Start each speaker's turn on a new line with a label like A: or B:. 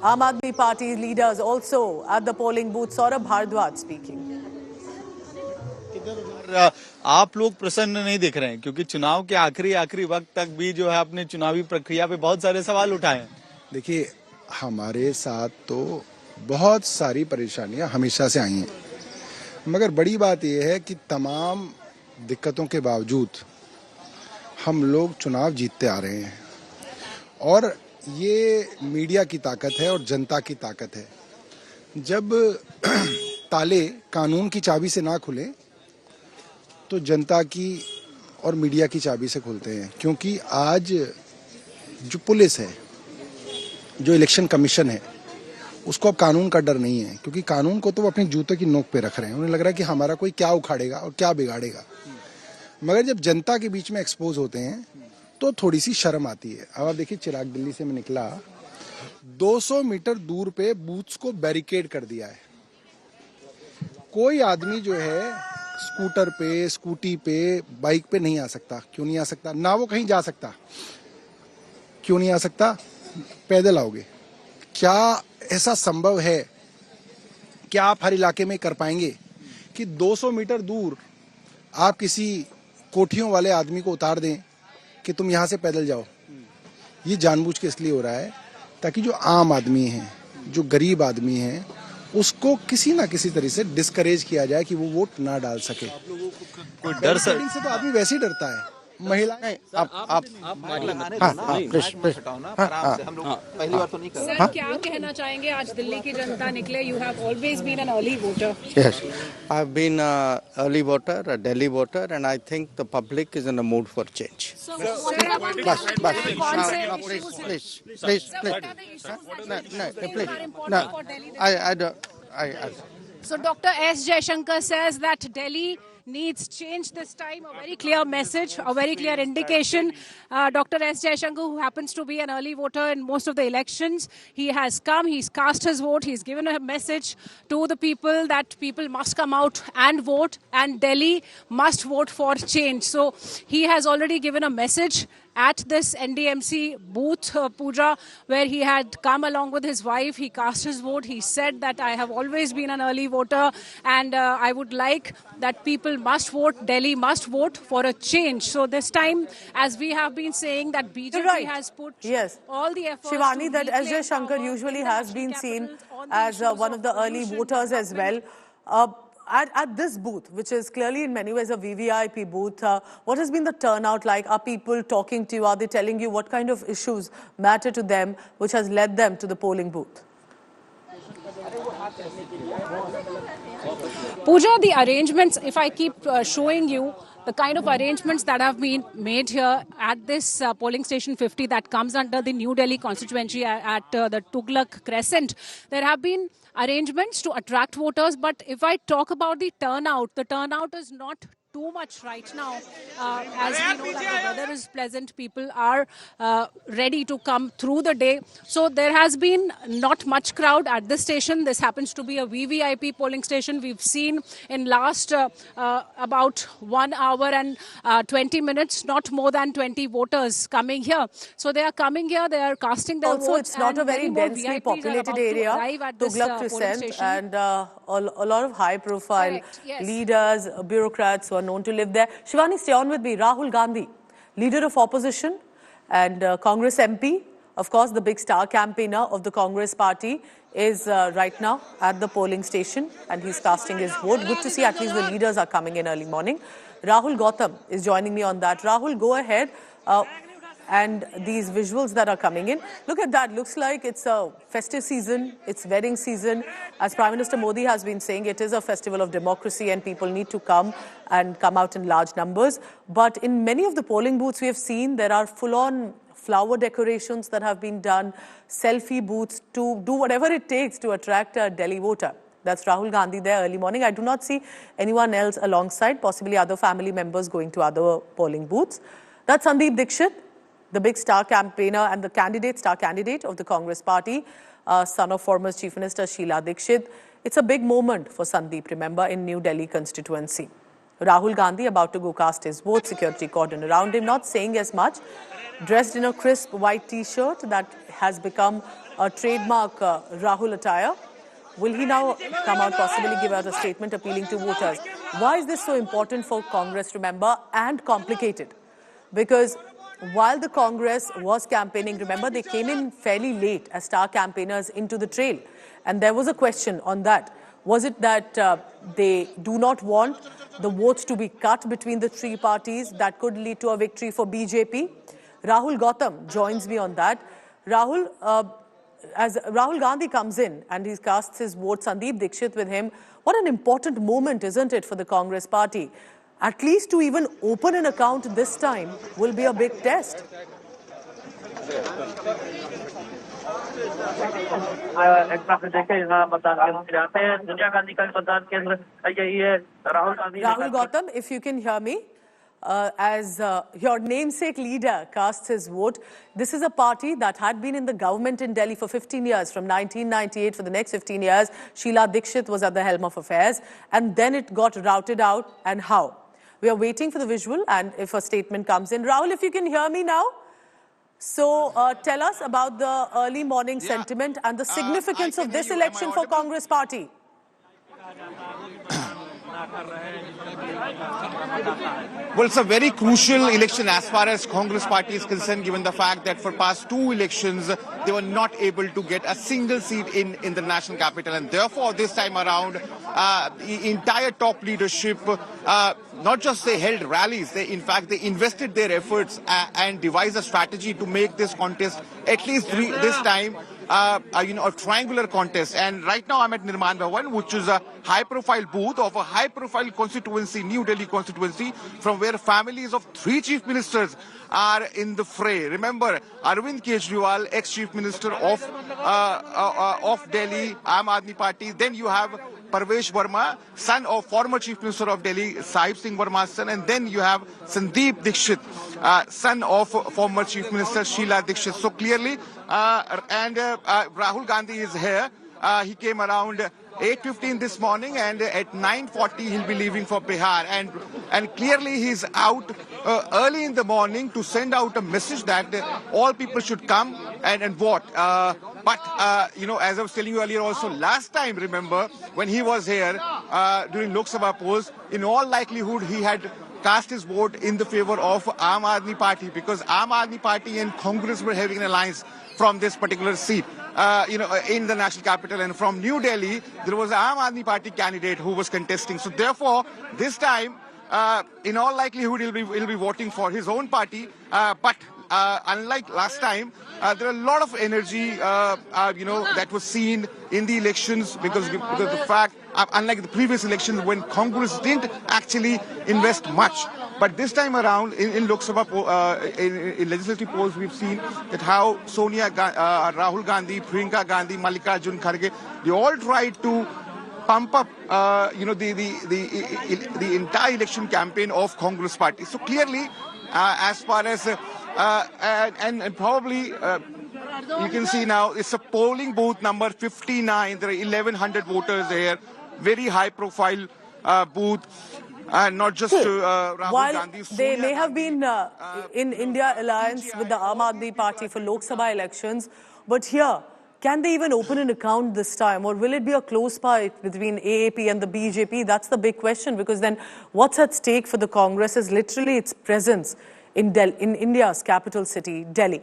A: Aam Aadmi Party leaders also at the polling booth. Saurabh Bhardwaj speaking.
B: आप लोग प्रसन्न नहीं दिख रहे हैं क्योंकि चुनाव के आखिरी वक्त तक भी जो है अपने चुनावी प्रक्रिया पे बहुत सारे सवाल उठाए हैं।
C: देखिए, हमारे साथ तो बहुत सारी परेशानियां हमेशा से आई हैं, मगर बड़ी बात यह है कि तमाम दिक्कतों के बावजूद हम लोग चुनाव जीतते आ रहे हैं और ये मीडिया की ताकत है और जनता की ताकत है। जब ताले कानून की चाबी से ना खुले तो जनता की और मीडिया की चाबी से खुलते हैं, क्योंकि आज जो पुलिस है, जो इलेक्शन कमीशन है, उसको अब कानून का डर नहीं है, क्योंकि कानून को तो वो अपने जूते की नोक पे रख रहे हैं। उन्हें लग रहा है कि हमारा कोई क्या उखाड़ेगा और क्या बिगाड़ेगा, मगर जब जनता के बीच में एक्सपोज होते हैं तो थोड़ी सी शर्म आती है। अब आप देखिए, चिराग दिल्ली से मैं निकला, 200 मीटर दूर पे बूथ्स को बैरिकेड कर दिया है। कोई आदमी जो है स्कूटर पे, स्कूटी पे, बाइक पे नहीं आ सकता। क्यों नहीं आ सकता? ना वो कहीं जा सकता। क्यों नहीं आ सकता? पैदल आओगे। क्या ऐसा संभव है? क्या आप हर इलाके में कर पाएंगे कि 200 मीटर दूर आप किसी कोठियों वाले आदमी को उतार दें कि तुम यहां से पैदल जाओ? ये जानबूझ के इसलिए हो रहा है ताकि जो आम आदमी है, जो गरीब आदमी है, उसको किसी ना किसी तरह से डिस्करेज किया जाए कि वो वोट ना डाल सके।
B: आप लोगों को कोई डर से
C: तो आदमी वैसे ही डरता है। महिला
D: आप पहली बार तो नहीं कर रहे।
E: सर, क्या कहना चाहेंगे? आज दिल्ली की जनता निकले. You have always been an early voter.
D: Yes, I've been an early voter, a Delhi voter, and I think the public is in a mood for change.
E: So, So Dr. S. Jaishankar says that Delhi needs change this time. A very clear message, a very clear indication. Dr. S. Jaishankar, who happens to be an early voter in most of the elections, he has come, he's cast his vote, he's given a message to the people that people must come out and vote, and Delhi must vote for change. So he has already given a message at this NDMC booth, Pooja, where he had come along with his wife. He cast his vote. He said that I have always been an early voter, and I would like that people must vote, Delhi must vote for a change. So this time, as we have been saying, that BJP has put all the efforts.
A: Shivani, that S. Jaishankar usually has been seen as one of the early voters as well. At this booth, which is clearly in many ways a VVIP booth, what has been the turnout like? Are people talking to you? Are they telling you what kind of issues matter to them, which has led them to the polling booth?
E: Pooja, the arrangements, if I keep showing you the kind of arrangements that have been made here at this polling station 50 that comes under the New Delhi constituency at the Tughlaq Crescent, there have been arrangements to attract voters. But if I talk about the turnout is not too much right now. As we know that the weather is pleasant, people are ready to come through the day. So there has been not much crowd at this station. This happens to be a VVIP polling station. We've seen in last about 1 hour and 20 minutes, not more than 20 voters coming here. So they are coming here, they are casting their votes.
A: Also, it's not a very densely populated area, Tughlaq Crescent, and a lot of high-profile leaders, bureaucrats who are known to live there. Shivani, stay on with me. Rahul Gandhi, leader of opposition and Congress MP, of course, the big star campaigner of the Congress party, is right now at the polling station and he's casting his vote. Good to see at least the leaders are coming in early morning. Rahul Gautam is joining me on that. Rahul, go ahead. And these visuals that are coming in. Look at that. Looks like it's a festive season. It's wedding season. As Prime Minister Modi has been saying, it is a festival of democracy and people need to come out in large numbers. But in many of the polling booths we have seen, there are full-on flower decorations that have been done, selfie booths to do whatever it takes to attract a Delhi voter. That's Rahul Gandhi there early morning. I do not see anyone else alongside, possibly other family members going to other polling booths. That's Sandeep Dixit, the big star campaigner and the star candidate of the Congress party, son of former Chief Minister Sheila Dixit. It's a big moment for Sandeep, remember, in New Delhi constituency. Rahul Gandhi about to go cast his vote, security cordon around him, not saying as much, dressed in a crisp white t-shirt that has become trademark Rahul attire. Will he now come out, possibly give out a statement appealing to voters? Why is this so important for Congress, remember, and complicated? Because while the Congress was campaigning, remember, they came in fairly late as star campaigners into the trail. And there was a question on that. Was it that they do not want the votes to be cut between the three parties that could lead to a victory for BJP? Rahul Gautam joins me on that. Rahul, as Rahul Gandhi comes in and he casts his vote, Sandeep Dixit with him, what an important moment, isn't it, for the Congress party? At least to even open an account this time will be a big test. Rahul Gautam, if you can hear me, as your namesake leader casts his vote, this is a party that had been in the government in Delhi for 15 years, from 1998 for the next 15 years. Sheila Dixit was at the helm of affairs, and then it got routed out. And how? We are waiting for the visual, and if a statement comes in. Rahul, if you can hear me now. So tell us about the early morning sentiment and the significance of this election for Congress party.
F: Well, it's a very crucial election as far as Congress party is concerned, given the fact that for past two elections, they were not able to get a single seat in the national capital. And therefore, this time around, the entire top leadership, not just they held rallies, in fact, they invested their efforts and devised a strategy to make this contest, at least this time, a triangular contest. And right now I'm at Nirman Bhavan, which is a high-profile booth of a high-profile constituency, New Delhi constituency, from where families of three chief ministers are in the fray. Remember, Arvind Kejriwal, ex-chief minister of Delhi, Aam Aadmi Party. Then you have Parvesh Verma, son of former Chief Minister of Delhi, Sahib Singh Verma's son, and then you have Sandeep Dixit, son of former Chief Minister Sheila Dixit. So clearly, Rahul Gandhi is here. He came around 8:15 this morning, and at 9:40 he'll be leaving for Bihar. And clearly he's out early in the morning to send out a message that all people should come and vote. But as I was telling you earlier also, last time, remember, when he was here during Lok Sabha polls, in all likelihood, he had cast his vote in the favor of Aam Aadmi Party, because Aam Aadmi Party and Congress were having an alliance from this particular seat, in the national capital. And from New Delhi, there was an Aam Aadmi Party candidate who was contesting. So therefore, this time, in all likelihood, he'll be voting for his own party. But unlike last time, there are a lot of energy, that was seen in the elections because of the fact, unlike the previous elections when Congress didn't actually invest much. But this time around, in Lok Sabha, in legislative polls, we've seen that how Sonia, Rahul Gandhi, Priyanka Gandhi, Mallikarjun Kharge, they all tried to pump up, the entire election campaign of Congress party. So clearly, as far as and probably you can see now it's a polling booth number 59. There are 1,100 voters there. Very high profile booth. Not just Rahul Gandhi.
A: They may have been in India alliance with the Aam Aadmi Party for Lok Sabha elections, but here, can they even open an account this time, or will it be a close fight between AAP and the BJP? That's the big question, because then what's at stake for the Congress is literally its presence in India's capital city, Delhi.